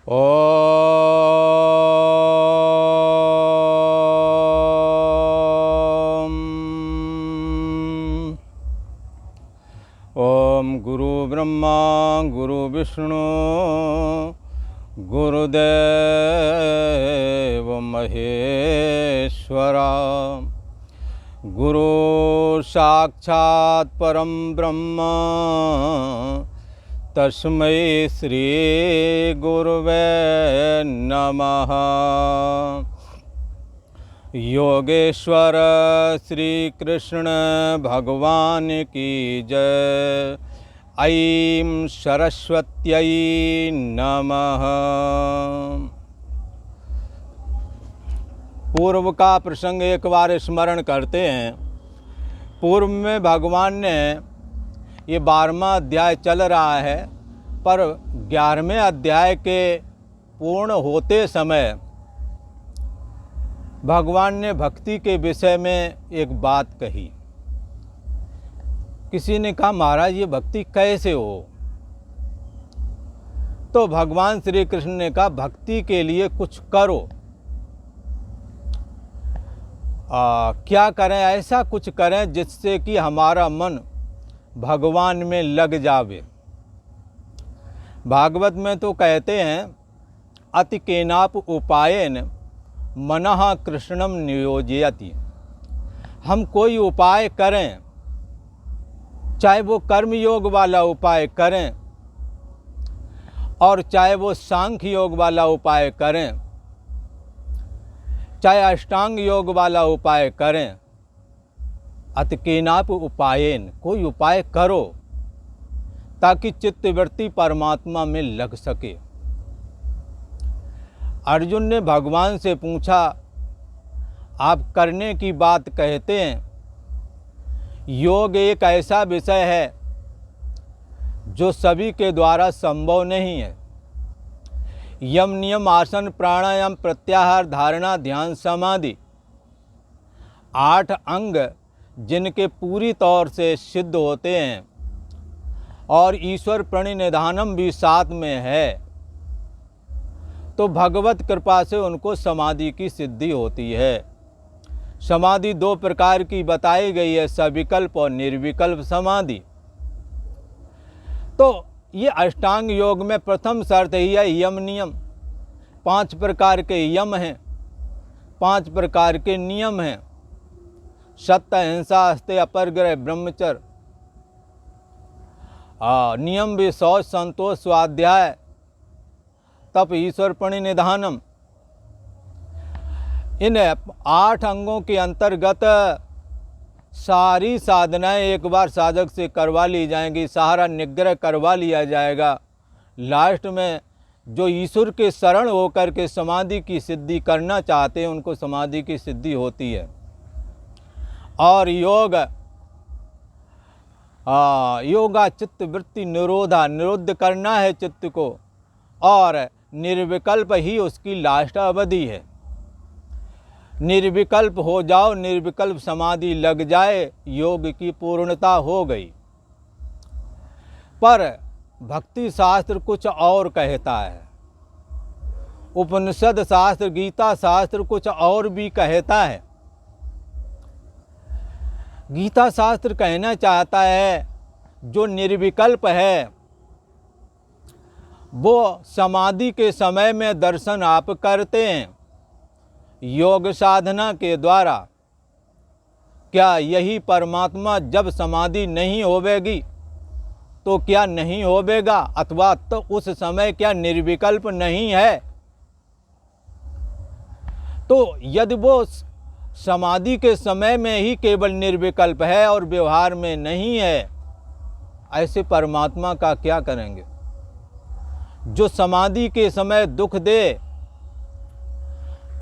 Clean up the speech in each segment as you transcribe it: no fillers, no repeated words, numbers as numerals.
ओम गुरु ब्रह्मा गुरु विष्णु गुरुदेव महेश्वरा। गुरु साक्षात् परम ब्रह्म तस्मै श्री गुरुवे नमः। योगेश्वर श्री कृष्ण भगवान की जय। ऐं सरस्वत्यै नमः। पूर्व का प्रसंग एक बार स्मरण करते हैं। पूर्व में भगवान ने ये 12वां अध्याय चल रहा है, पर 11वें अध्याय के पूर्ण होते समय भगवान ने भक्ति के विषय में एक बात कही। किसी ने कहा, महाराज ये भक्ति कैसे हो? तो भगवान श्री कृष्ण ने कहा, भक्ति के लिए कुछ करो। क्या करें? ऐसा कुछ करें जिससे कि हमारा मन भगवान में लग जावे। भागवत में तो कहते हैं, अति केनाप उपायेन मनः कृष्णम नियोजयति। हम कोई उपाय करें, चाहे वो कर्म योग वाला उपाय करें और चाहे वो सांख्य योग वाला उपाय करें, चाहे अष्टांग योग वाला उपाय करें, अति केनाप उपायेन, कोई उपाय करो ताकि चित्तवृत्ति परमात्मा में लग सके। अर्जुन ने भगवान से पूछा, आप करने की बात कहते हैं, योग एक ऐसा विषय है जो सभी के द्वारा संभव नहीं है। यम नियम आसन प्राणायाम प्रत्याहार धारणा ध्यान समाधि 8 अंग जिनके पूरी तौर से सिद्ध होते हैं और ईश्वर प्रणिधानम भी साथ में है, तो भगवत कृपा से उनको समाधि की सिद्धि होती है। समाधि 2 प्रकार की बताई गई है, सविकल्प और निर्विकल्प समाधि। तो ये अष्टांग योग में प्रथम शर्त ही है यम नियम। 5 प्रकार के यम हैं, 5 प्रकार के नियम हैं। सत्य अहिंसा अस्तेय अपरग्रह ब्रह्मचर्य, नियम भी शौच संतोष स्वाध्याय तप ईश्वर प्रणिधानम। इन 8 अंगों के अंतर्गत सारी साधनाएं एक बार साधक से करवा ली जाएंगी, सहारा निग्रह करवा लिया जाएगा। लास्ट में जो ईश्वर के शरण होकर के समाधि की सिद्धि करना चाहते हैं, उनको समाधि की सिद्धि होती है। और योगा चित्त वृत्ति निरोधा, निरुद्ध करना है चित्त को, और निर्विकल्प ही उसकी लास्ट अवधि है। निर्विकल्प हो जाओ, निर्विकल्प समाधि लग जाए, योग की पूर्णता हो गई। पर भक्ति शास्त्र कुछ और कहता है, उपनिषद शास्त्र गीता शास्त्र कुछ और भी कहता है। गीता शास्त्र कहना चाहता है, जो निर्विकल्प है वो समाधि के समय में दर्शन आप करते हैं योग साधना के द्वारा। क्या यही परमात्मा जब समाधि नहीं होवेगी तो क्या नहीं होवेगा, अथवा तो उस समय क्या निर्विकल्प नहीं है? तो यदि वो समाधि के समय में ही केवल निर्विकल्प है और व्यवहार में नहीं है, ऐसे परमात्मा का क्या करेंगे? जो समाधि के समय दुख दे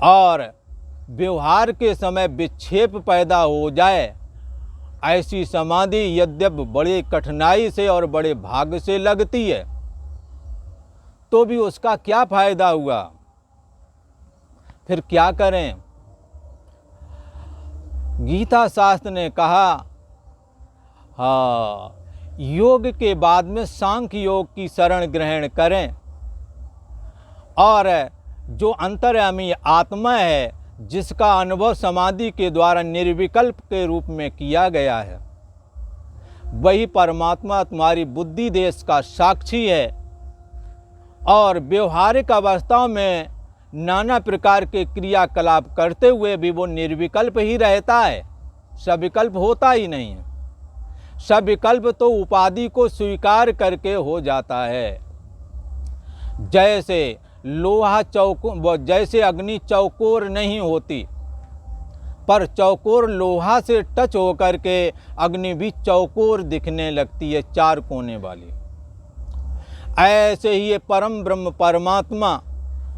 और व्यवहार के समय विक्षेप पैदा हो जाए, ऐसी समाधि यद्यपि बड़ी कठिनाई से और बड़े भाग्य से लगती है, तो भी उसका क्या फायदा हुआ? फिर क्या करें? गीता शास्त्र ने कहा, योग के बाद में सांख्य योग की शरण ग्रहण करें और जो अंतर्यामी आत्मा है, जिसका अनुभव समाधि के द्वारा निर्विकल्प के रूप में किया गया है, वही परमात्मा तुम्हारी बुद्धि देश का साक्षी है। और व्यवहारिक अवस्थाओं में नाना प्रकार के क्रियाकलाप करते हुए भी वो निर्विकल्प ही रहता है, सविकल्प होता ही नहीं है। सविकल्प तो उपाधि को स्वीकार करके हो जाता है। जैसे लोहा चौकोर, जैसे अग्नि चौकोर नहीं होती, पर चौकोर लोहा से टच होकर के अग्नि भी चौकोर दिखने लगती है, चार कोने वाली। ऐसे ही ये परम ब्रह्म परमात्मा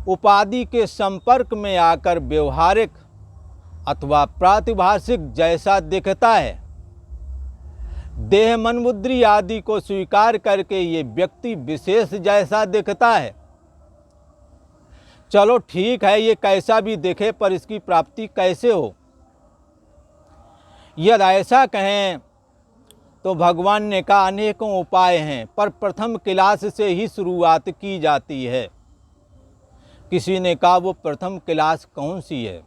उपाधि के संपर्क में आकर व्यवहारिक अथवा प्रातिभाषिक जैसा दिखता है, देह मन बुद्धि आदि को स्वीकार करके ये व्यक्ति विशेष जैसा दिखता है। चलो ठीक है, ये कैसा भी दिखे, पर इसकी प्राप्ति कैसे हो? यदि ऐसा कहें तो भगवान ने कहा अनेकों उपाय हैं, पर प्रथम क्लास से ही शुरुआत की जाती है। किसी ने कहा वो प्रथम क्लास कौन सी है?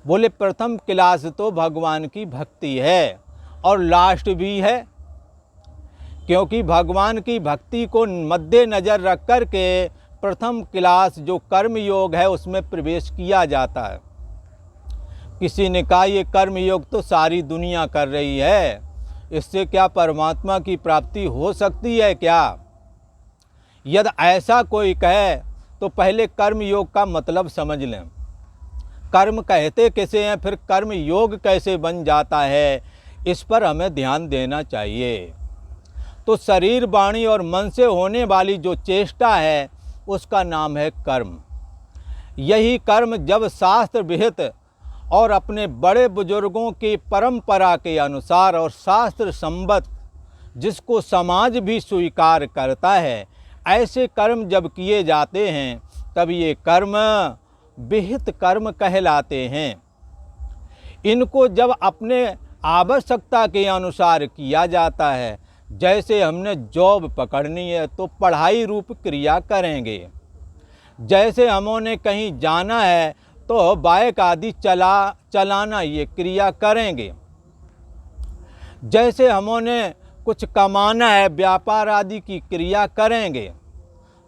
बोले प्रथम क्लास तो भगवान की भक्ति है और लास्ट भी है, क्योंकि भगवान की भक्ति को मद्देनजर रख कर के प्रथम क्लास जो कर्म योग है उसमें प्रवेश किया जाता है। किसी ने कहा ये कर्म योग तो सारी दुनिया कर रही है, इससे क्या परमात्मा की प्राप्ति हो सकती है क्या? यदि ऐसा कोई कहे तो पहले कर्म योग का मतलब समझ लें। कर्म कहते कैसे हैं, फिर कर्म योग कैसे बन जाता है, इस पर हमें ध्यान देना चाहिए। तो शरीर वाणी और मन से होने वाली जो चेष्टा है उसका नाम है कर्म। यही कर्म जब शास्त्र विहित और अपने बड़े बुजुर्गों की परंपरा के अनुसार और शास्त्र संबद्ध, जिसको समाज भी स्वीकार करता है, ऐसे कर्म जब किए जाते हैं तब ये कर्म विहित कर्म कहलाते हैं। इनको जब अपने आवश्यकता के अनुसार किया जाता है, जैसे हमने जॉब पकड़नी है तो पढ़ाई रूप क्रिया करेंगे, जैसे हमने कहीं जाना है तो बाइक आदि चलाना ये क्रिया करेंगे, जैसे हमने कुछ कमाना है व्यापार आदि की क्रिया करेंगे।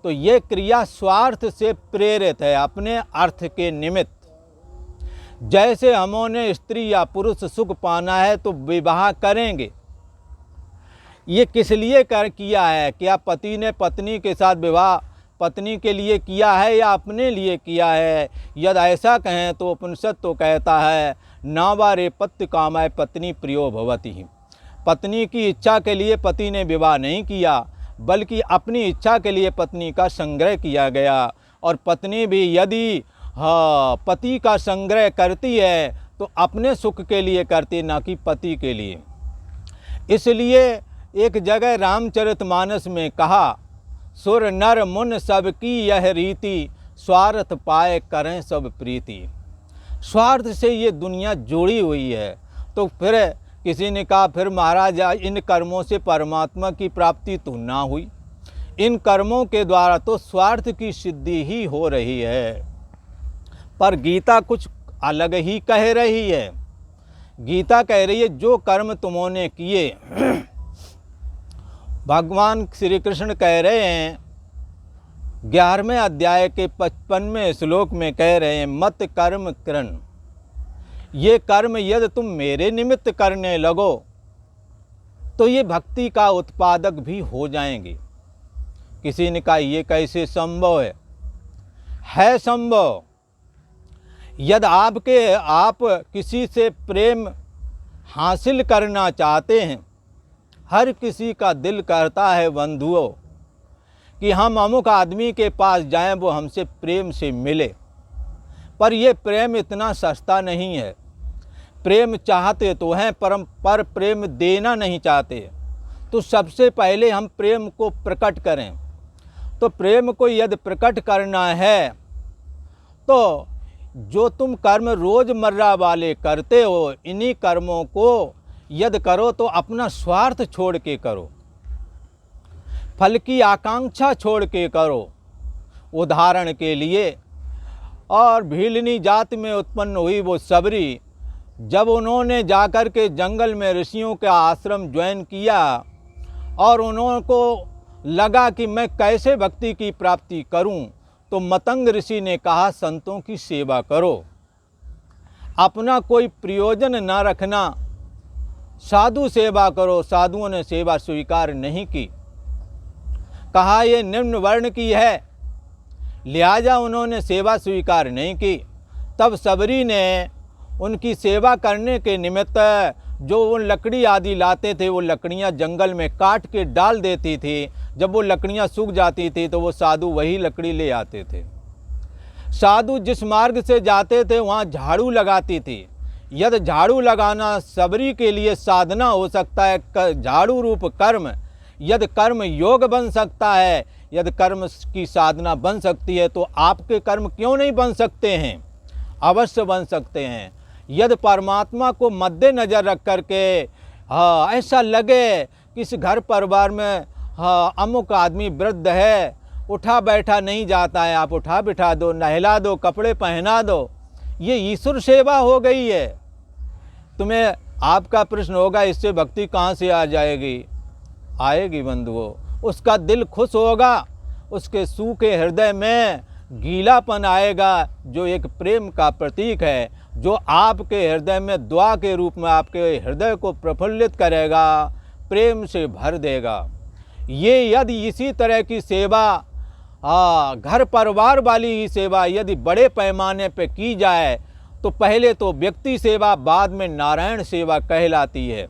तो ये क्रिया स्वार्थ से प्रेरित है, अपने अर्थ के निमित्त। जैसे हमने स्त्री या पुरुष सुख पाना है तो विवाह करेंगे, ये किस लिए किया है? क्या पति ने पत्नी के साथ विवाह पत्नी के लिए किया है या अपने लिए किया है? यदि ऐसा कहें तो उपनिषद तो कहता है नावारे पत्य कामाय पत्नी प्रियो भवति। पत्नी की इच्छा के लिए पति ने विवाह नहीं किया, बल्कि अपनी इच्छा के लिए पत्नी का संग्रह किया गया। और पत्नी भी यदि पति का संग्रह करती है तो अपने सुख के लिए करती, ना कि पति के लिए। इसलिए एक जगह रामचरितमानस में कहा, सुर नर मुन सबकी यह रीति, स्वार्थ पाए करें सब प्रीति। स्वार्थ से ये दुनिया जुड़ी हुई है। तो फिर किसी ने कहा फिर महाराज इन कर्मों से परमात्मा की प्राप्ति तो ना हुई, इन कर्मों के द्वारा तो स्वार्थ की सिद्धि ही हो रही है। पर गीता कुछ अलग ही कह रही है। गीता कह रही है जो कर्म तुमने किए, भगवान श्री कृष्ण कह रहे हैं 11वें अध्याय के 55वें श्लोक में कह रहे हैं मत कर्म कृन, ये कर्म यदि तुम मेरे निमित्त करने लगो तो ये भक्ति का उत्पादक भी हो जाएंगे। किसी ने कहा ये कैसे संभव है संभव। यदि आप किसी से प्रेम हासिल करना चाहते हैं, हर किसी का दिल करता है बंधुओं कि हम अमुक आदमी के पास जाएं, वो हमसे प्रेम से मिले। पर ये प्रेम इतना सस्ता नहीं है। प्रेम चाहते तो हैं पर प्रेम देना नहीं चाहते। तो सबसे पहले हम प्रेम को प्रकट करें। तो प्रेम को यदि प्रकट करना है तो जो तुम कर्म रोज़मर्रा वाले करते हो, इन्हीं कर्मों को यदि करो तो अपना स्वार्थ छोड़ के करो, फल की आकांक्षा छोड़ के करो। उदाहरण के लिए। और भीलनी जाति में उत्पन्न हुई वो सबरी, जब उन्होंने जाकर के जंगल में ऋषियों का आश्रम ज्वाइन किया और उनको लगा कि मैं कैसे भक्ति की प्राप्ति करूं, तो मतंग ऋषि ने कहा संतों की सेवा करो, अपना कोई प्रयोजन न रखना, साधु सेवा करो। साधुओं ने सेवा स्वीकार नहीं की, कहा ये निम्न वर्ण की है, लिहाजा उन्होंने सेवा स्वीकार नहीं की। तब सबरी ने उनकी सेवा करने के निमित्त जो वो लकड़ी आदि लाते थे, वो लकड़ियाँ जंगल में काट के डाल देती थी। जब वो लकड़ियाँ सूख जाती थी तो वो साधु वही लकड़ी ले आते थे। साधु जिस मार्ग से जाते थे वहाँ झाड़ू लगाती थी। यदि झाड़ू लगाना सबरी के लिए साधना हो सकता है, झाड़ू रूप कर्म, यदि कर्म योग बन सकता है, यदि कर्म की साधना बन सकती है, तो आपके कर्म क्यों नहीं बन सकते हैं? अवश्य बन सकते हैं। यदि परमात्मा को मद्देनज़र रख करके ऐसा लगे कि इस घर परिवार में अमुक आदमी वृद्ध है, उठा बैठा नहीं जाता है, आप उठा बिठा दो, नहला दो, कपड़े पहना दो, ये ईश्वर सेवा हो गई है। तुम्हें आपका प्रश्न होगा इससे भक्ति कहाँ से आ जाएगी? आएगी बंधुओं, उसका दिल खुश होगा, उसके सूखे हृदय में गीलापन आएगा, जो एक प्रेम का प्रतीक है, जो आपके हृदय में दुआ के रूप में आपके हृदय को प्रफुल्लित करेगा, प्रेम से भर देगा। ये यदि इसी तरह की सेवा घर परिवार वाली ही सेवा यदि बड़े पैमाने पर की जाए तो पहले तो व्यक्ति सेवा, बाद में नारायण सेवा कहलाती है।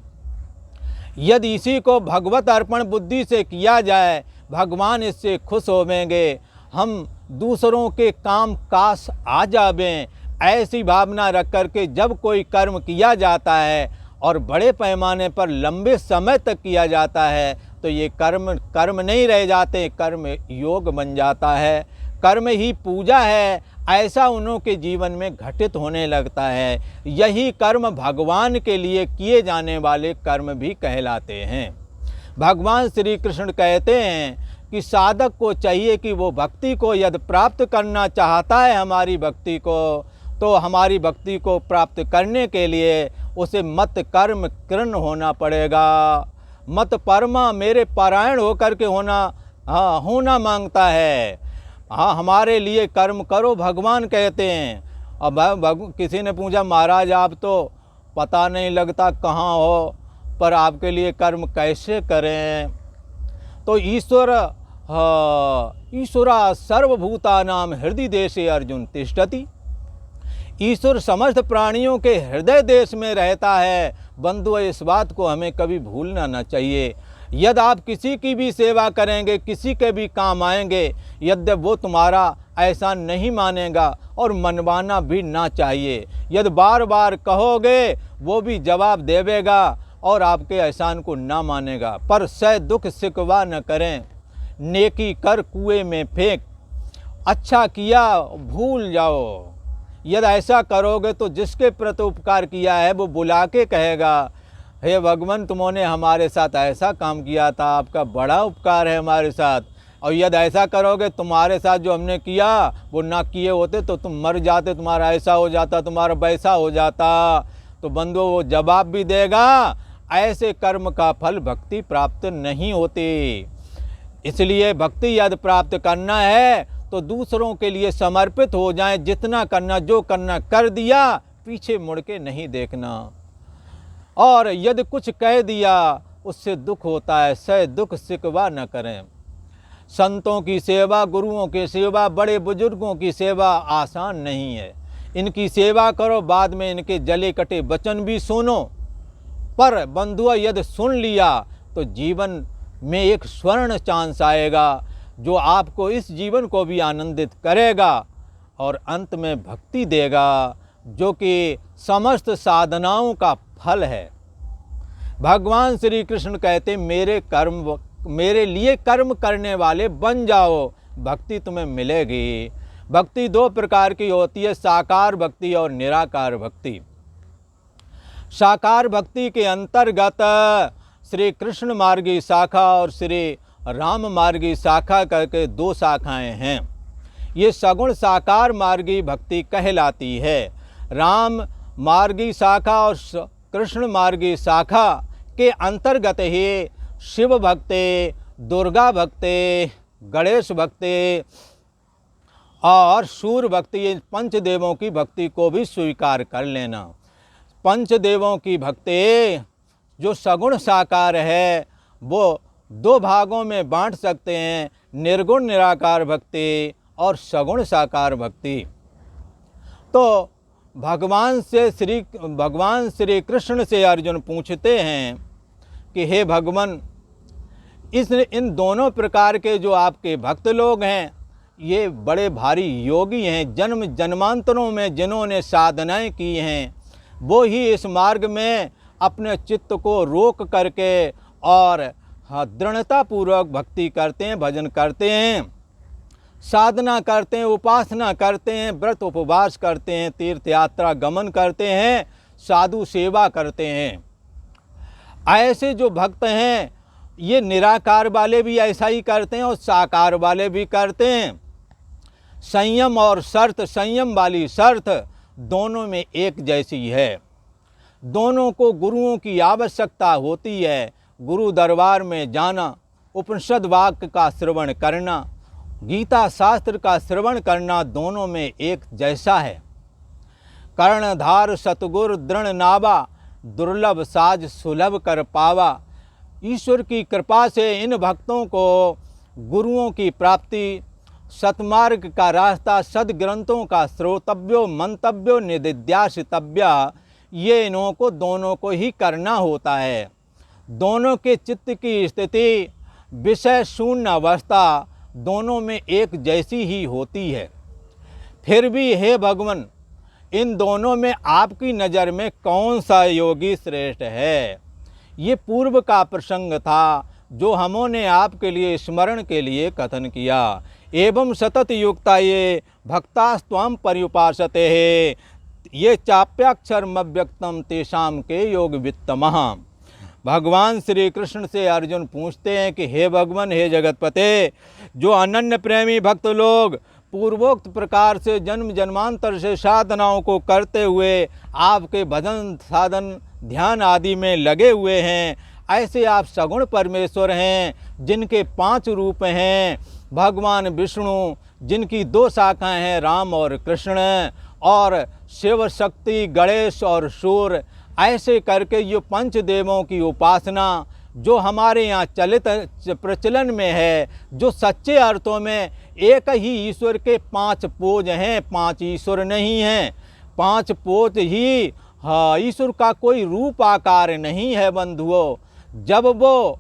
यदि इसी को भगवत अर्पण बुद्धि से किया जाए, भगवान इससे खुश होवेंगे, हम दूसरों के काम काज आ जावें, ऐसी भावना रख कर के जब कोई कर्म किया जाता है और बड़े पैमाने पर लंबे समय तक किया जाता है तो ये कर्म नहीं रह जाते, कर्म योग बन जाता है, कर्म ही पूजा है, ऐसा उनके जीवन में घटित होने लगता है। यही कर्म भगवान के लिए किए जाने वाले कर्म भी कहलाते हैं। भगवान श्री कृष्ण कहते हैं कि साधक को चाहिए कि वो भक्ति को यदि प्राप्त करना चाहता है हमारी भक्ति को, तो हमारी भक्ति को प्राप्त करने के लिए उसे मत कर्म कृण होना पड़ेगा। मत परमा मेरे पारायण होकर के होना मांगता है। हमारे लिए कर्म करो, भगवान कहते हैं। अब किसी ने पूछा महाराज आप तो पता नहीं लगता कहाँ हो, पर आपके लिए कर्म कैसे करें? तो ईश्वरा सर्वभूतानां हृदय देशे अर्जुन तिष्ठति। ईश्वर समस्त प्राणियों के हृदय देश में रहता है। बंधुओं, इस बात को हमें कभी भूलना न चाहिए। यदि आप किसी की भी सेवा करेंगे, किसी के भी काम आएंगे, यद्यप वो तुम्हारा ऐसा नहीं मानेगा और मनवाना भी ना चाहिए। यदि बार बार कहोगे वो भी जवाब देवेगा और आपके एहसान को ना मानेगा। पर सह दुख सिकवा न करें, नेकी कर कुएं में फेंक, अच्छा किया भूल जाओ। यदि ऐसा करोगे तो जिसके प्रति उपकार किया है वो बुला के कहेगा, हे भगवान तुमने हमारे साथ ऐसा काम किया था, आपका बड़ा उपकार है हमारे साथ। और यदि ऐसा करोगे, तुम्हारे साथ जो हमने किया वो ना किए होते तो तुम मर जाते, तुम्हारा ऐसा हो जाता, तुम्हारा वैसा हो जाता। तो बंधुओं वो जवाब भी देगा। ऐसे कर्म का फल भक्ति प्राप्त नहीं होती। इसलिए भक्ति यदि प्राप्त करना है तो दूसरों के लिए समर्पित हो जाएं। जितना करना, जो करना कर दिया, पीछे मुड़ के नहीं देखना। और यदि कुछ कह दिया उससे दुख होता है, सह दुख सिकवा न करें। संतों की सेवा, गुरुओं की सेवा, बड़े बुजुर्गों की सेवा आसान नहीं है। इनकी सेवा करो, बाद में इनके जले कटे वचन भी सुनो। पर बंधुआ यदि सुन लिया तो जीवन में एक स्वर्ण चांस आएगा जो आपको इस जीवन को भी आनंदित करेगा और अंत में भक्ति देगा, जो कि समस्त साधनाओं का फल है। भगवान श्री कृष्ण कहते मेरे लिए कर्म करने वाले बन जाओ, भक्ति तुम्हें मिलेगी। भक्ति दो प्रकार की होती है, साकार भक्ति और निराकार भक्ति। साकार भक्ति के अंतर्गत श्री कृष्ण मार्गी शाखा और श्री राम मार्गी शाखा करके दो शाखाएं हैं। ये सगुण साकार मार्गी भक्ति कहलाती है। राम मार्गी शाखा और कृष्ण मार्गी शाखा के अंतर्गत ही शिव भक्ति, दुर्गा भक्ति, गणेश भक्ति और सूर्य भक्ति, ये पंचदेवों की भक्ति को भी स्वीकार कर लेना। पंचदेवों की भक्ति जो सगुण साकार है वो दो भागों में बांट सकते हैं, निर्गुण निराकार भक्ति और सगुण साकार भक्ति। तो भगवान श्री कृष्ण से अर्जुन पूछते हैं कि हे भगवान, इन दोनों प्रकार के जो आपके भक्त लोग हैं ये बड़े भारी योगी हैं, जन्म जन्मांतरों में जिन्होंने साधनाएं की हैं, वो ही इस मार्ग में अपने चित्त को रोक करके और दृढ़तापूर्वक भक्ति करते हैं, भजन करते हैं, साधना करते हैं, उपासना करते हैं, व्रत उपवास करते हैं, तीर्थ यात्रा गमन करते हैं, साधु सेवा करते हैं। ऐसे जो भक्त हैं ये निराकार वाले भी ऐसा ही करते हैं और साकार वाले भी करते हैं। संयम और शर्त, संयम वाली शर्त दोनों में एक जैसी है। दोनों को गुरुओं की आवश्यकता होती है। गुरु दरबार में जाना, उपनिषद वाक्य का श्रवण करना, गीता शास्त्र का श्रवण करना दोनों में एक जैसा है। कर्णधार सतगुर दृढ़ नावा, दुर्लभ साज सुलभ कर पावा। ईश्वर की कृपा से इन भक्तों को गुरुओं की प्राप्ति, सतमार्ग का रास्ता, सदग्रंथों का श्रोतव्यो मंतव्यो निदिध्यासितव्य, ये इन्हों को दोनों को ही करना होता है। दोनों के चित्त की स्थिति, विषय शून्य अवस्था दोनों में एक जैसी ही होती है। फिर भी हे भगवान, इन दोनों में आपकी नज़र में कौन सा योगी श्रेष्ठ है? ये पूर्व का प्रसंग था जो हमने आपके लिए स्मरण के लिए कथन किया। एवं सतत युक्ता ये भक्तास्त्वाम पर्युपासते है, ये चाप्याक्षरमव्यक्तम तेषाम के योग वित्तमः। भगवान श्री कृष्ण से अर्जुन पूछते हैं कि हे भगवान, हे जगतपते, जो अनन्य प्रेमी भक्त लोग पूर्वोक्त प्रकार से जन्म जन्मांतर से साधनाओं को करते हुए आपके भजन साधन ध्यान आदि में लगे हुए हैं, ऐसे आप सगुण परमेश्वर हैं जिनके 5 रूप हैं। भगवान विष्णु जिनकी 2 शाखाएं हैं, राम और कृष्ण, और शिव शक्ति, गणेश और सूर्य, ऐसे करके ये पंचदेवों की उपासना जो हमारे यहाँ चलित प्रचलन में है, जो सच्चे अर्थों में एक ही ईश्वर के 5 पोज हैं, 5 ईश्वर नहीं हैं। 5 पोज ही, हाँ, ईश्वर का कोई रूप आकार नहीं है बंधुओं। जब वो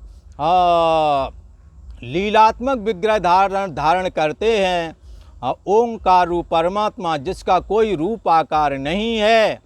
लीलात्मक विग्रह धारण करते हैं, ओंकार रूप परमात्मा जिसका कोई रूप आकार नहीं है,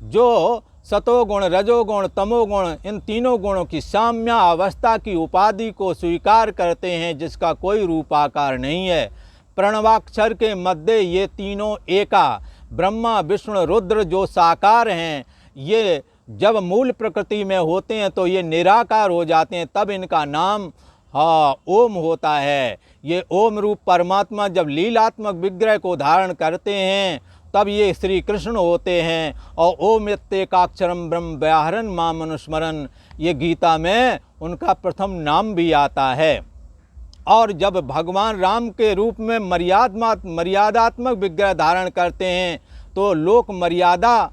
जो सतोगुण रजोगुण तमोगुण इन तीनों गुणों की साम्य अवस्था की उपाधि को स्वीकार करते हैं, जिसका कोई रूप आकार नहीं है। प्रणवाक्षर के मध्य ये तीनों एका, ब्रह्मा विष्णु रुद्र जो साकार हैं, ये जब मूल प्रकृति में होते हैं तो ये निराकार हो जाते हैं, तब इनका नाम ओम होता है। ये ओम रूप परमात्मा जब लीलात्मक विग्रह को धारण करते हैं तब ये श्री कृष्ण होते हैं। और ओम यत्तेकाक्षरम ब्रह्म व्याहरन् माम अनुस्मरन्, ये गीता में उनका प्रथम नाम भी आता है। और जब भगवान राम के रूप में मर्यादात्मक विग्रह धारण करते हैं तो लोक मर्यादा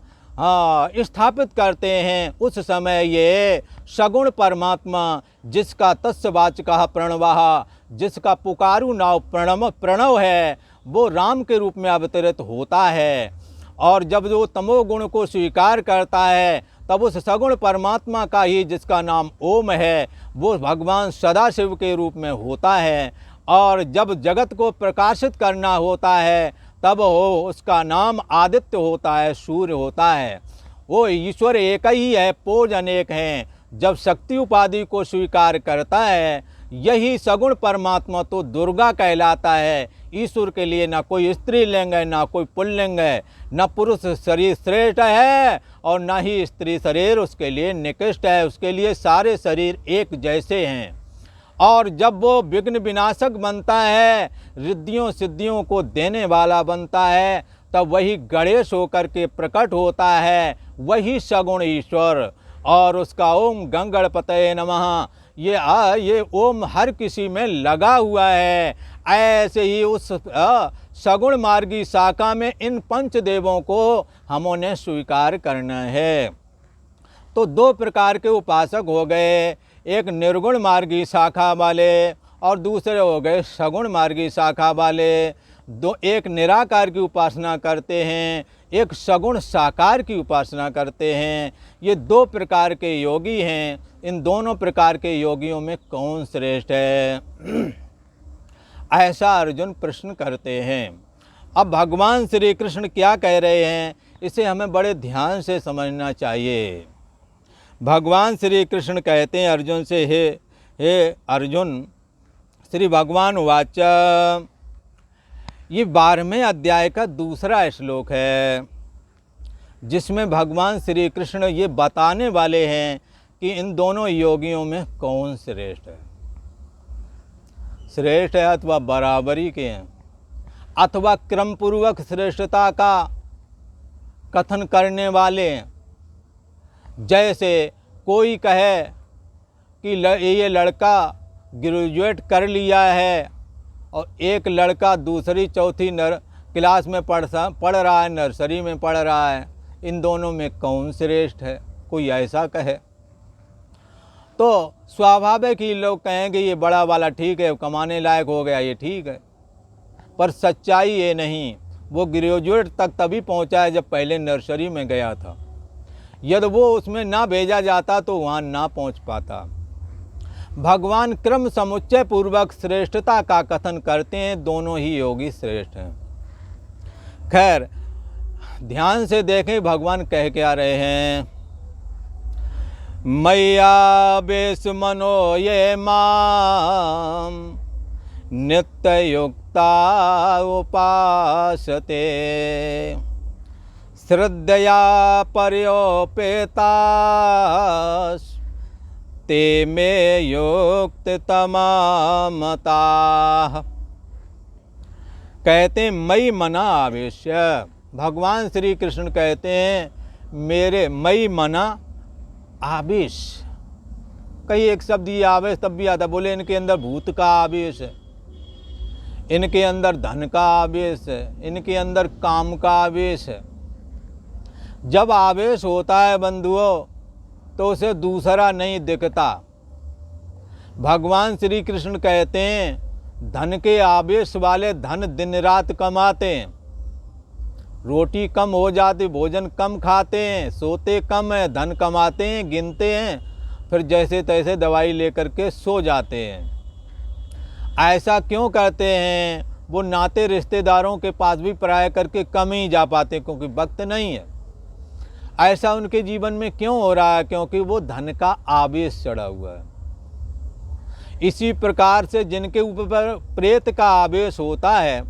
स्थापित करते हैं, उस समय ये सगुण परमात्मा जिसका तस्वाचकः प्रणवः, जिसका पुकारु नाव प्रणव है, वो राम के रूप में अवतरित होता है। और जब वो तमोगुण को स्वीकार करता है तब उस सगुण परमात्मा का ही, जिसका नाम ओम है, वो भगवान सदाशिव के रूप में होता है। और जब जगत को प्रकाशित करना होता है तब हो उसका नाम आदित्य होता है, सूर्य होता है। वो ईश्वर एक ही है, पोज अनेक हैं। जब शक्ति उपाधि को स्वीकार करता है, यही सगुण परमात्मा तो दुर्गा कहलाता है। ईश्वर के लिए ना कोई स्त्रीलिंग है, ना कोई पुल्लिंग है, ना पुरुष शरीर श्रेष्ठ है और ना ही स्त्री शरीर उसके लिए निकृष्ट है। उसके लिए सारे शरीर एक जैसे हैं। और जब वो विघ्न विनाशक बनता है, रिद्धियों सिद्धियों को देने वाला बनता है, तब वही गणेश होकर के प्रकट होता है, वही सगुण ईश्वर। और उसका ओम गंगणपतये नमः ये ओम हर किसी में लगा हुआ है। ऐसे ही उस सगुण मार्गी शाखा में इन पंचदेवों को हमने स्वीकार करना है। तो दो प्रकार के उपासक हो गए, एक निर्गुण मार्गी शाखा वाले और दूसरे हो गए सगुण मार्गी शाखा वाले। एक निराकार की उपासना करते हैं, एक सगुण साकार की उपासना करते हैं। ये दो प्रकार के योगी हैं। इन दोनों प्रकार के योगियों में कौन श्रेष्ठ है? ऐसा अर्जुन प्रश्न करते हैं। अब भगवान श्री कृष्ण क्या कह रहे हैं, इसे हमें बड़े ध्यान से समझना चाहिए। भगवान श्री कृष्ण कहते हैं अर्जुन से, हे अर्जुन, श्री भगवान वाच, ये 12वें अध्याय का दूसरा श्लोक है, जिसमें भगवान श्री कृष्ण ये बताने वाले हैं कि इन दोनों योगियों में कौन श्रेष्ठ है। श्रेष्ठ है अथवा बराबरी के हैं, अथवा क्रमपूर्वक श्रेष्ठता का कथन करने वाले हैं। जैसे कोई कहे कि ये लड़का ग्रेजुएट कर लिया है और एक लड़का दूसरी चौथी क्लास में पढ़ रहा है, नर्सरी में पढ़ रहा है, इन दोनों में कौन श्रेष्ठ है? कोई ऐसा कहे तो स्वाभाविक ही लोग कहेंगे ये बड़ा वाला ठीक है, कमाने लायक हो गया, ये ठीक है। पर सच्चाई ये नहीं। वो ग्रेजुएट तक तभी पहुंचा है जब पहले नर्सरी में गया था। यदि वो उसमें ना भेजा जाता तो वहाँ ना पहुँच पाता। भगवान क्रम समुच्चय पूर्वक श्रेष्ठता का कथन करते हैं, दोनों ही योगी श्रेष्ठ हैं। खैर, ध्यान से देखें भगवान कह क्या रहे हैं। मैया बेस मनो ये माम नित्य युक्ता उपासते श्रद्धया पर्योपेतास ते मे युक्त तमामता। कहते मई मना आवेश्य, भगवान श्री कृष्ण कहते हैं मेरे मई मना आवेश। कई एक शब्द ये आवेश तब भी आता, बोले इनके अंदर भूत का आवेश है, इनके अंदर धन का आवेश है, इनके अंदर काम का आवेश है। जब आवेश होता है बंधुओं तो उसे दूसरा नहीं दिखता। भगवान श्री कृष्ण कहते हैं धन के आवेश वाले धन दिन रात कमाते हैं, रोटी कम हो जाती, भोजन कम खाते हैं, सोते कम है, धन कमाते हैं, गिनते हैं, फिर जैसे तैसे दवाई लेकर के सो जाते हैं। ऐसा क्यों करते हैं? वो नाते रिश्तेदारों के पास भी पराया करके कम ही जा पाते क्योंकि वक्त नहीं है। ऐसा उनके जीवन में क्यों हो रहा है? क्योंकि वो धन का आवेश चढ़ा हुआ है। इसी प्रकार से जिनके ऊपर प्रेत का आवेश होता है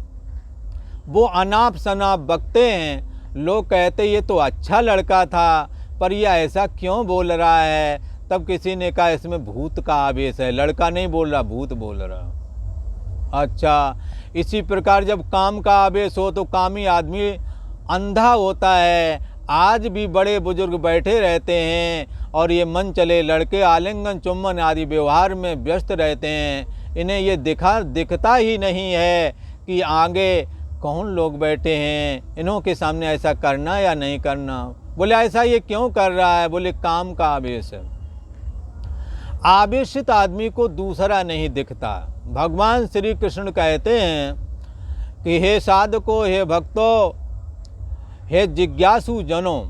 वो अनाप शनाप बकते हैं। लोग कहते ये तो अच्छा लड़का था, पर यह ऐसा क्यों बोल रहा है? तब किसी ने कहा इसमें भूत का आवेश है। लड़का नहीं बोल रहा, भूत बोल रहा। अच्छा, इसी प्रकार जब काम का आवेश हो तो कामी आदमी अंधा होता है। आज भी बड़े बुजुर्ग बैठे रहते हैं और ये मन चले लड़के आलिंगन चुम्बन आदि व्यवहार में व्यस्त रहते हैं। इन्हें ये दिखता ही नहीं है कि आगे कौन लोग बैठे हैं, इन्हों के सामने ऐसा करना या नहीं करना। बोले ऐसा ये क्यों कर रहा है? बोले काम का आवेश है। आवेशित आदमी को दूसरा नहीं दिखता। भगवान श्री कृष्ण कहते हैं कि हे साधको, हे भक्तों, हे जिज्ञासु जनों,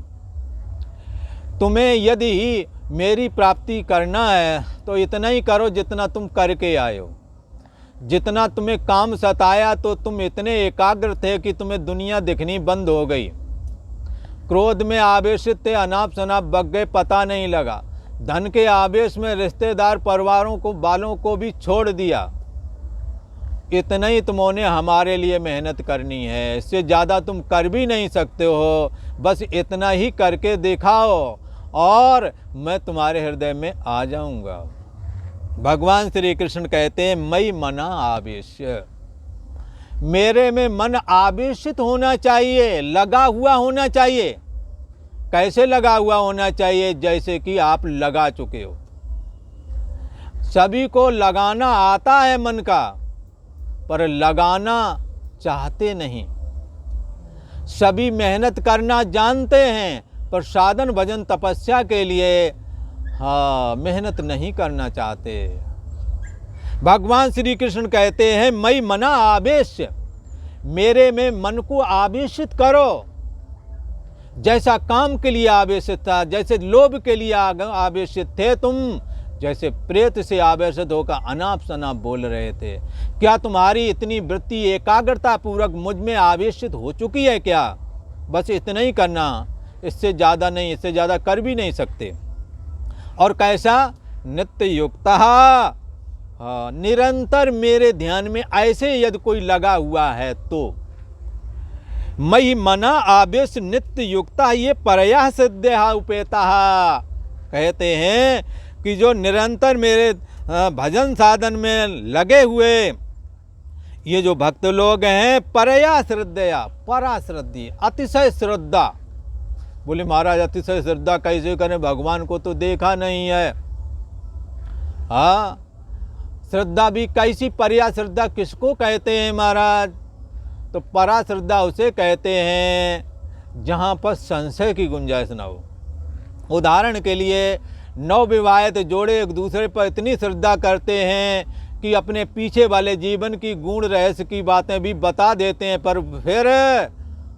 तुम्हें यदि मेरी प्राप्ति करना है तो इतना ही करो जितना तुम करके आए हो। जितना तुम्हें काम सताया तो तुम इतने एकाग्र थे कि तुम्हें दुनिया दिखनी बंद हो गई। क्रोध में आवेशित थे, अनाप शनाप बक गए, पता नहीं लगा। धन के आवेश में रिश्तेदार परिवारों को बालों को भी छोड़ दिया। इतना ही तुमने हमारे लिए मेहनत करनी है, इससे ज़्यादा तुम कर भी नहीं सकते हो। बस इतना ही करके दिखाओ और मैं तुम्हारे हृदय में आ जाऊंगा। भगवान श्री कृष्ण कहते हैं मई मना आवेश्य, मेरे में मन आवेशित होना चाहिए, लगा हुआ होना चाहिए। कैसे लगा हुआ होना चाहिए? जैसे कि आप लगा चुके हो। सभी को लगाना आता है मन का, पर लगाना चाहते नहीं। सभी मेहनत करना जानते हैं, पर साधन भजन तपस्या के लिए मेहनत नहीं करना चाहते। भगवान श्री कृष्ण कहते हैं मई मना आवेश, मेरे में मन को आवेशित करो। जैसा काम के लिए आवेशित था, जैसे लोभ के लिए आवेशित थे तुम, जैसे प्रेत से आवेशित होकर अनाप शनाप बोल रहे थे, क्या तुम्हारी इतनी वृत्ति एकाग्रता पूर्वक मुझ में आवेशित हो चुकी है क्या? बस इतना ही करना, इससे ज़्यादा नहीं, इससे ज़्यादा कर भी नहीं सकते। और कैसा? नित्य युक्तः, निरंतर मेरे ध्यान में ऐसे यदि कोई लगा हुआ है तो मई मना आवेश नित्य युक्ता, ये परया सिद्ध उपेता। कहते हैं कि जो निरंतर मेरे भजन साधन में लगे हुए ये जो भक्त लोग हैं, परया श्रद्धया, परा श्रद्धि, अतिशय श्रद्धा। बोले महाराज अतिशय श्रद्धा कैसे करें, भगवान को तो देखा नहीं है। हाँ, श्रद्धा भी कैसी? परया श्रद्धा किसको कहते हैं महाराज? तो परा श्रद्धा उसे कहते हैं जहाँ पर संशय की गुंजाइश ना हो। उदाहरण के लिए नवविवाहित जोड़े एक दूसरे पर इतनी श्रद्धा करते हैं कि अपने पीछे वाले जीवन की गुण रहस्य की बातें भी बता देते हैं, पर फिर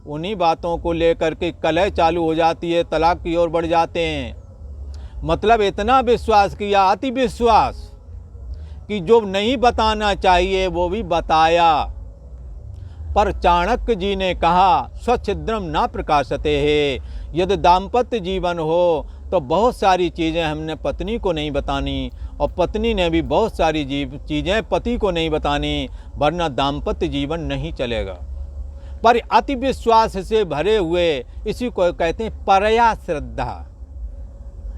उन्हीं बातों को लेकर के कलह चालू हो जाती है, तलाक की ओर बढ़ जाते हैं। मतलब इतना विश्वास किया, अति विश्वास, कि जो नहीं बताना चाहिए वो भी बताया। पर चाणक्य जी ने कहा स्वच्छिद्रम ना प्रकाशते है, यदि दाम्पत्य जीवन हो तो बहुत सारी चीज़ें हमने पत्नी को नहीं बतानी, और पत्नी ने भी बहुत सारी चीज़ें पति को नहीं बतानी, वरना दाम्पत्य जीवन नहीं चलेगा। पर अति विश्वास से भरे हुए, इसी को कहते हैं परया श्रद्धा।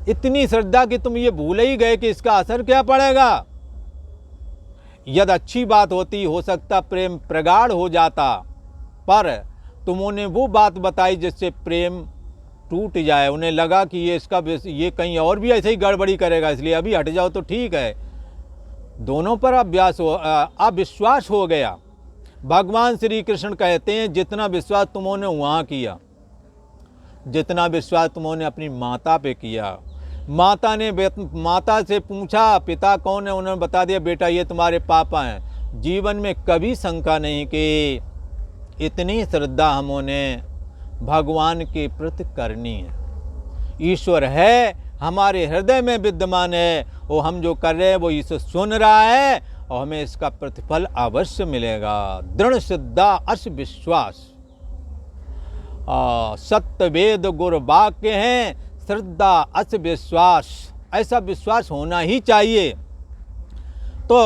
इतनी श्रद्धा कि तुम ये भूल ही गए कि इसका असर क्या पड़ेगा। यदि अच्छी बात होती, हो सकता प्रेम प्रगाढ़ हो जाता, पर तुमने वो बात बताई जिससे प्रेम टूट जाए। उन्हें लगा कि ये कहीं और भी ऐसे ही गड़बड़ी करेगा, इसलिए अभी हट जाओ तो ठीक है। दोनों पर अविश्वास हो गया। भगवान श्री कृष्ण कहते हैं जितना विश्वास तुमने वहाँ किया, जितना विश्वास तुमने अपनी माता पे किया, माता से पूछा पिता कौन है, उन्होंने बता दिया बेटा ये तुम्हारे पापा हैं। जीवन में कभी शंका नहीं कि इतनी श्रद्धा हमने भगवान के प्रति करनी है। ईश्वर है, हमारे हृदय में विद्यमान है, वो हम जो कर रहे हैं वो ईश्वर सुन रहा है और हमें इसका प्रतिफल अवश्य मिलेगा। दृढ़ श्रद्धा अस विश्वास, सत्य वेद गुरु वाक्य हैं, श्रद्धा अस विश्वास, ऐसा विश्वास होना ही चाहिए। तो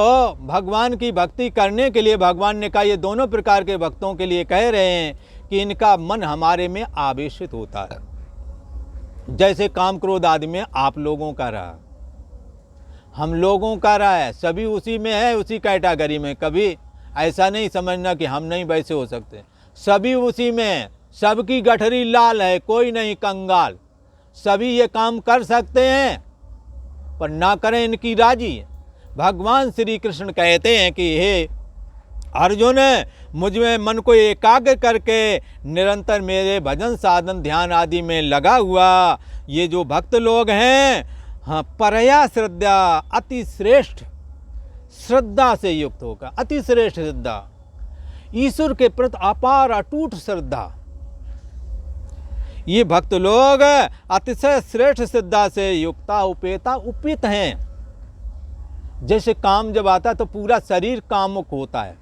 भगवान की भक्ति करने के लिए भगवान ने कहा, ये दोनों प्रकार के भक्तों के लिए कह रहे हैं कि इनका मन हमारे में आवेशित होता है। जैसे काम क्रोध आदि में आप लोगों का रहा, हम लोगों का रहा है, सभी उसी में है, उसी कैटेगरी में। कभी ऐसा नहीं समझना कि हम नहीं वैसे हो सकते, सभी उसी में है। सबकी गठरी लाल है, कोई नहीं कंगाल। सभी ये काम कर सकते हैं, पर ना करें इनकी राजी। भगवान श्री कृष्ण कहते हैं कि हे अर्जुन, मुझ में मन को एकाग्र करके निरंतर मेरे भजन साधन ध्यान आदि में लगा हुआ ये जो भक्त लोग हैं, हाँ, परया श्रद्धा, अति श्रेष्ठ श्रद्धा से युक्त होगा। अति श्रेष्ठ श्रद्धा, ईश्वर के प्रति अपार अटूट श्रद्धा। ये भक्त लोग अतिशय श्रेष्ठ श्रद्धा से युक्ता उपेता उपित हैं। जैसे काम जब आता है तो पूरा शरीर कामुक होता है,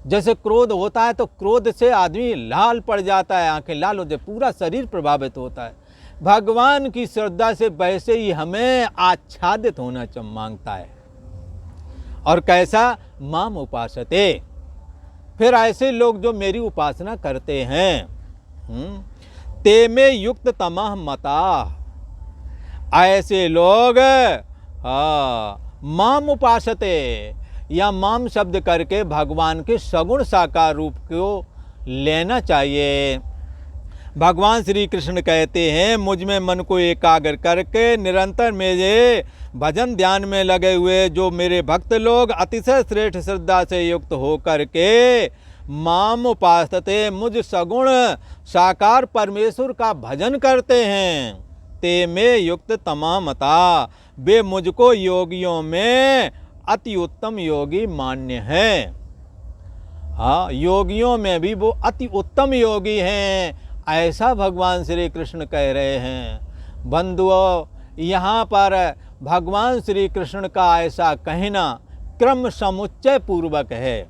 जैसे क्रोध होता है तो क्रोध से आदमी लाल पड़ जाता है, आंखें लाल होती है, पूरा शरीर प्रभावित होता है। भगवान की श्रद्धा से वैसे ही हमें आच्छादित होना मांगता है। और कैसा? माम उपासते, फिर ऐसे लोग जो मेरी उपासना करते हैं, ते में युक्त तमह मता, ऐसे लोग माम उपासते, या माम शब्द करके भगवान के सगुण साकार रूप को लेना चाहिए। भगवान श्री कृष्ण कहते हैं, मुझ में मन को एकाग्र करके निरंतर मेरे भजन ध्यान में लगे हुए जो मेरे भक्त लोग अतिशय श्रेष्ठ श्रद्धा से युक्त हो करके माम उपासते, मुझ सगुण साकार परमेश्वर का भजन करते हैं, ते में युक्त तमामता, वे मुझको योगियों में अति उत्तम योगी मान्य है। हाँ, योगियों में भी वो अति उत्तम योगी हैं, ऐसा भगवान श्री कृष्ण कह रहे हैं। बंधुओं, यहाँ पर भगवान श्री कृष्ण का ऐसा कहना क्रम समुच्चय पूर्वक है।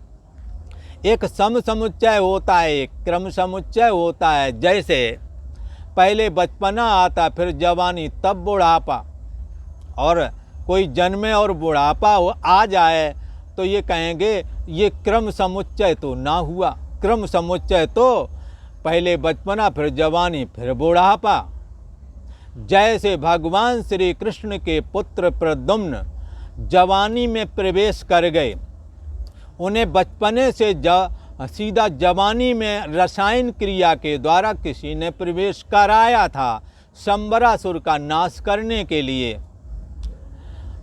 एक सम समुच्चय होता है, एक क्रम समुच्चय होता है। जैसे पहले बचपना आता, फिर जवानी, तब बुढ़ापा, और कोई जन्मे और बुढ़ापा आ जाए तो ये कहेंगे ये क्रम समुच्चय तो ना हुआ। क्रम समुच्चय तो पहले बचपना, फिर जवानी, फिर बुढ़ापा। जैसे भगवान श्री कृष्ण के पुत्र प्रद्युम्न जवानी में प्रवेश कर गए, उन्हें बचपने से सीधा जवानी में रसायन क्रिया के द्वारा किसी ने प्रवेश कराया था संबरासुर का नाश करने के लिए।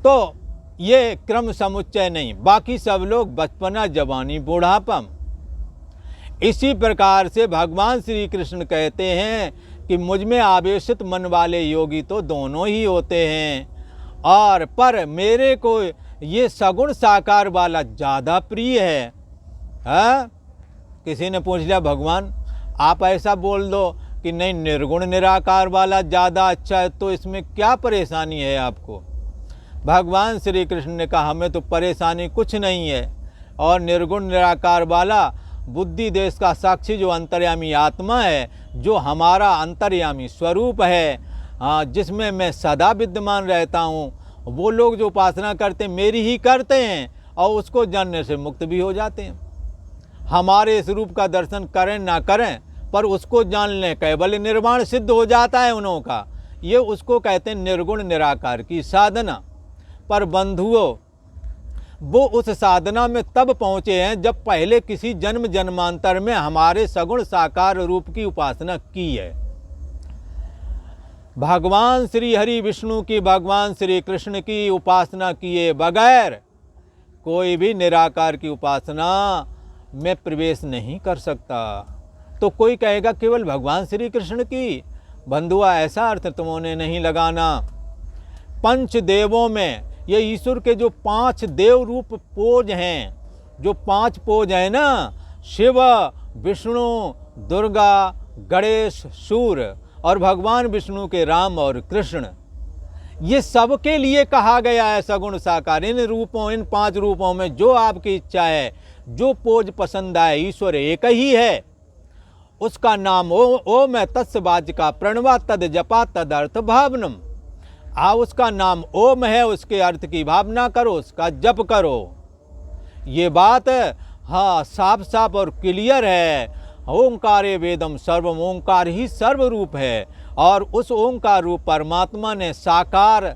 तो ये क्रम समुच्चय नहीं, बाकी सब लोग बचपना, जवानी, बुढ़ापा। इसी प्रकार से भगवान श्री कृष्ण कहते हैं कि मुझ में आवेशित मन वाले योगी तो दोनों ही होते हैं, और पर मेरे को ये सगुण साकार वाला ज़्यादा प्रिय है। हाँ, किसी ने पूछ लिया भगवान आप ऐसा बोल दो कि नहीं निर्गुण निराकार वाला ज़्यादा अच्छा है, तो इसमें क्या परेशानी है आपको? भगवान श्री कृष्ण ने कहा हमें तो परेशानी कुछ नहीं है, और निर्गुण निराकार वाला बुद्धि देश का साक्षी जो अंतर्यामी आत्मा है, जो हमारा अंतर्यामी स्वरूप है, हाँ, जिसमें मैं सदा विद्यमान रहता हूँ, वो लोग जो उपासना करते मेरी ही करते हैं और उसको जानने से मुक्त भी हो जाते हैं। हमारे इस रूप का दर्शन करें ना करें, पर उसको जान लें, कैवल्य निर्वाण सिद्ध हो जाता है उन्हों का। ये उसको कहते हैं निर्गुण निराकार की साधना। पर बंधुओं, वो उस साधना में तब पहुँचे हैं जब पहले किसी जन्म जन्मांतर में हमारे सगुण साकार रूप की उपासना की है। भगवान श्री हरि विष्णु की, भगवान श्री कृष्ण की उपासना किए बगैर कोई भी निराकार की उपासना में प्रवेश नहीं कर सकता। तो कोई कहेगा केवल भगवान श्री कृष्ण की। बंधुआ, ऐसा अर्थ तुमने नहीं लगाना। पंच देवों में ये ईश्वर के जो 5 देव रूप पोज हैं, जो 5 पोज हैं ना, शिव, विष्णु, दुर्गा, गणेश, सूर्य, और भगवान विष्णु के राम और कृष्ण, ये सबके लिए कहा गया है सगुण साकार। इन रूपों, इन 5 रूपों में जो आपकी इच्छा है, जो पोज पसंद आए, ईश्वर एक ही है। उसका नाम ओम है, तत्सवाच्य का प्रणवा तद जपा तद अर्थ भावनम। उसका नाम ओम है, उसके अर्थ की भावना करो, उसका जप करो। ये बात हाँ साफ साफ और क्लियर है। ओंकारे वेदम सर्वम, ओंकार ही सर्व रूप है, और उस ओंकार रूप परमात्मा ने साकार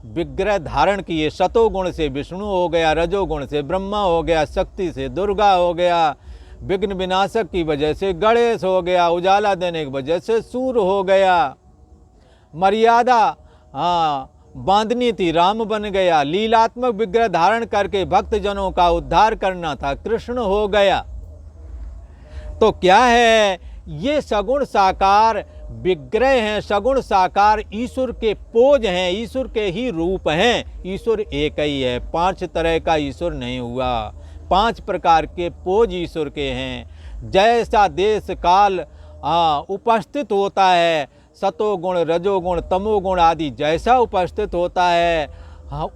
विग्रह धारण किए। सतोगुण से विष्णु हो गया, रजोगुण से ब्रह्मा हो गया, शक्ति से दुर्गा हो गया, विघ्न विनाशक की वजह से गणेश हो गया, उजाला देने की वजह से सूर्य हो गया, मर्यादा बांधनी थी राम बन गया, लीलात्मक विग्रह धारण करके भक्तजनों का उद्धार करना था कृष्ण हो गया। तो क्या है, ये सगुण साकार विग्रह हैं, सगुण साकार ईश्वर के पोज हैं, ईश्वर के ही रूप हैं। ईश्वर एक ही है, 5 तरह का ईश्वर नहीं हुआ, 5 प्रकार के पोज ईश्वर के हैं। जैसा देश काल उपस्थित होता है, सतोगुण, रजोगुण, तमोगुण आदि जैसा उपस्थित होता है,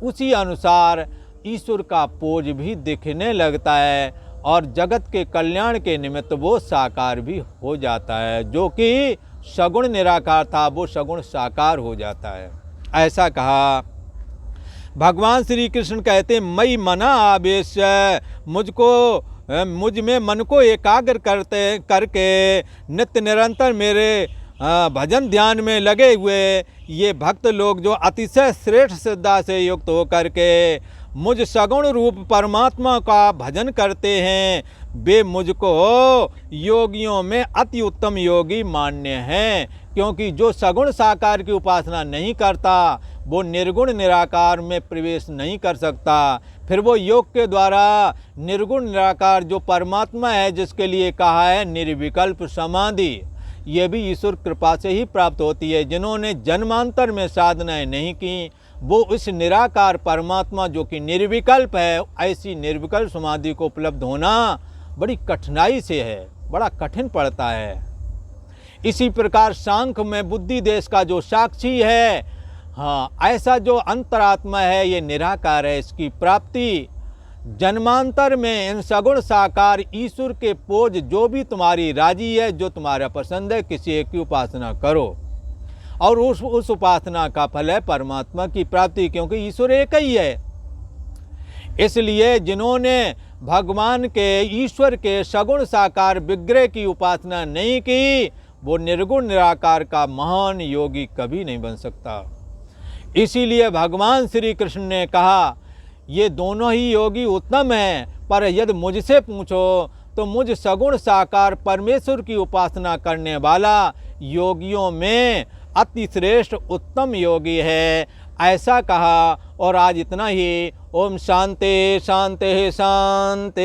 उसी अनुसार ईश्वर का पोज भी दिखने लगता है, और जगत के कल्याण के निमित्त वो साकार भी हो जाता है। जो कि सगुण निराकार था, वो सगुण साकार हो जाता है। ऐसा कहा भगवान श्री कृष्ण कहते, मई मना आवेश, मुझ में मन को एकाग्र करके नित्य निरंतर मेरे भजन ध्यान में लगे हुए ये भक्त लोग जो अतिशय श्रेष्ठ श्रद्धा से युक्त होकर के मुझ सगुण रूप परमात्मा का भजन करते हैं, वे मुझको योगियों में अति उत्तम योगी मान्य हैं। क्योंकि जो सगुण साकार की उपासना नहीं करता वो निर्गुण निराकार में प्रवेश नहीं कर सकता। फिर वो योग के द्वारा निर्गुण निराकार जो परमात्मा है, जिसके लिए कहा है निर्विकल्प समाधि, ये भी ईश्वर कृपा से ही प्राप्त होती है। जिन्होंने जन्मांतर में साधनाएं नहीं की वो इस निराकार परमात्मा जो कि निर्विकल्प है, ऐसी निर्विकल्प समाधि को उपलब्ध होना बड़ी कठिनाई से है, बड़ा कठिन पड़ता है। इसी प्रकार सांख्य में बुद्धि देश का जो साक्षी है, हाँ, ऐसा जो अंतरात्मा है ये निराकार है। इसकी प्राप्ति जन्मांतर में इन सगुण साकार ईश्वर के पोज जो भी तुम्हारी राजी है, जो तुम्हारा पसंद है, किसी एक की उपासना करो और उस उपासना का फल है परमात्मा की प्राप्ति, क्योंकि ईश्वर एक ही है। इसलिए जिन्होंने भगवान के ईश्वर के सगुण साकार विग्रह की उपासना नहीं की वो निर्गुण निराकार का महान योगी कभी नहीं बन सकता। इसीलिए भगवान श्री कृष्ण ने कहा ये दोनों ही योगी उत्तम हैं, पर यदि मुझसे पूछो तो मुझ सगुण साकार परमेश्वर की उपासना करने वाला योगियों में अति श्रेष्ठ उत्तम योगी है, ऐसा कहा। और आज इतना ही। ओम शांति शांति शांति।